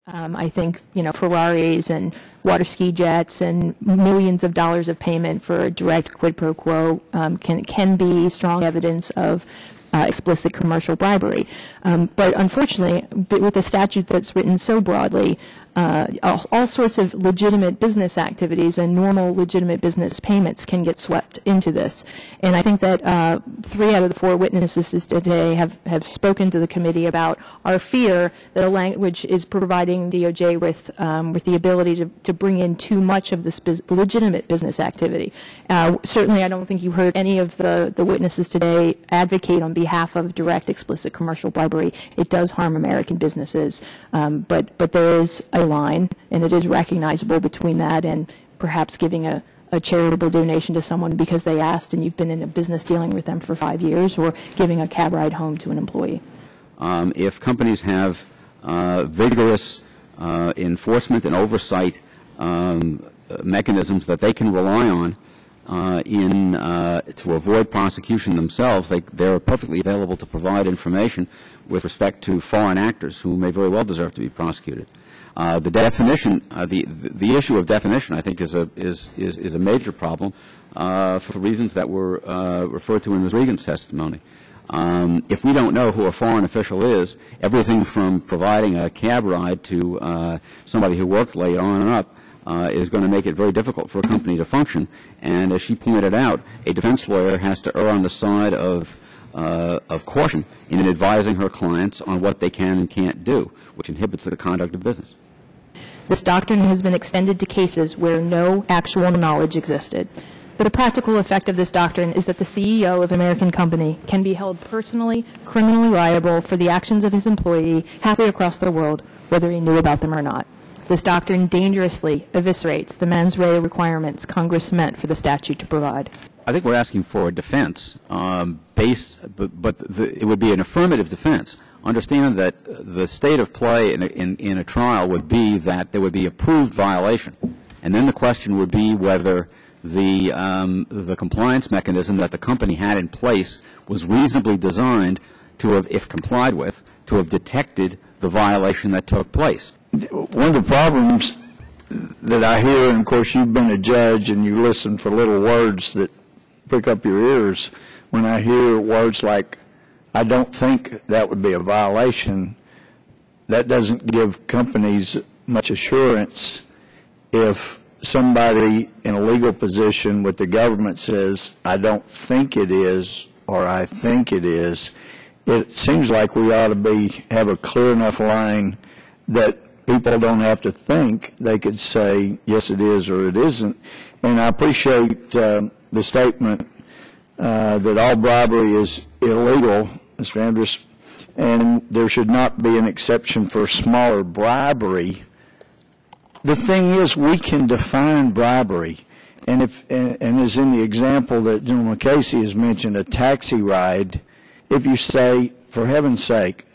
I think, Ferraris and water ski jets and millions of dollars of payment for a direct quid pro quo can be strong evidence of explicit commercial bribery. But unfortunately, with a statute that's written so broadly, all sorts of legitimate business activities and normal legitimate business payments can get swept into this. And I think that 3 out of the 4 witnesses today have spoken to the committee about our fear that a language is providing DOJ with the ability to bring in too much of this legitimate business activity. Certainly, I don't think you heard any of the witnesses today advocate on behalf of direct explicit commercial bribery. It does harm American businesses, but there is a line, and it is recognizable between that and perhaps giving a charitable donation to someone because they asked and you've been in a business dealing with them for 5 years, or giving a cab ride home to an employee. If companies have vigorous enforcement and oversight mechanisms that they can rely on to avoid prosecution themselves, they're perfectly available to provide information with respect to foreign actors who may very well deserve to be prosecuted. The definition, the issue of definition, I think, is a major problem for reasons that were referred to in Ms. Regan's testimony. If we don't know who a foreign official is, everything from providing a cab ride to somebody who worked late on and up is going to make it very difficult for a company to function. And as she pointed out, a defense lawyer has to err on the side of caution in advising her clients on what they can and can't do, which inhibits the conduct of business. This doctrine has been extended to cases where no actual knowledge existed. But the practical effect of this doctrine is that the CEO of an American company can be held personally, criminally liable for the actions of his employee halfway across the world, whether he knew about them or not. This doctrine dangerously eviscerates the mens rea requirements Congress meant for the statute to provide. I think we're asking for a defense but it would be an affirmative defense. Understand that the state of play in a trial would be that there would be a proved violation, and then the question would be whether the compliance mechanism that the company had in place was reasonably designed to have, if complied with, to have detected the violation that took place. One of the problems that I hear, and of course you've been a judge and you listen for little words that prick up your ears, when I hear words like, I don't think that would be a violation, that doesn't give companies much assurance. If somebody in a legal position with the government says, I don't think it is, or I think it is, it seems like we ought to have a clear enough line that people don't have to think. They could say, yes, it is, or it isn't. And I appreciate the statement that all bribery is illegal, Mr. Andrus, and there should not be an exception for smaller bribery. The thing is, we can define bribery, and as in the example that General Casey has mentioned, a taxi ride, if you say, for heaven's sake,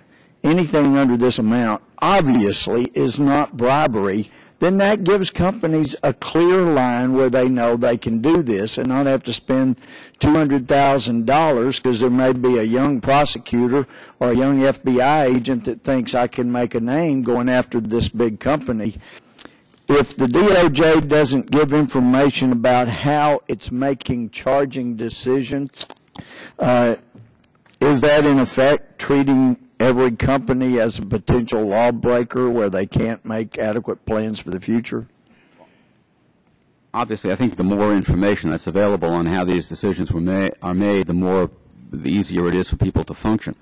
anything under this amount obviously is not bribery, then that gives companies a clear line where they know they can do this and not have to spend $200,000 because there may be a young prosecutor or a young FBI agent that thinks I can make a name going after this big company. If the DOJ doesn't give information about how it's making charging decisions, is that in effect treating every company as a potential lawbreaker where they can't make adequate plans for the future? Obviously, I think the more information that's available on how these decisions are made, the easier it is for people to function.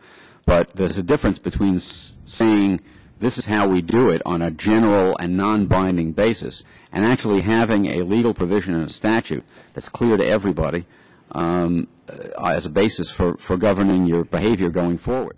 But there's a difference between saying this is how we do it on a general and non-binding basis and actually having a legal provision in a statute that's clear to everybody as a basis for governing your behavior going forward.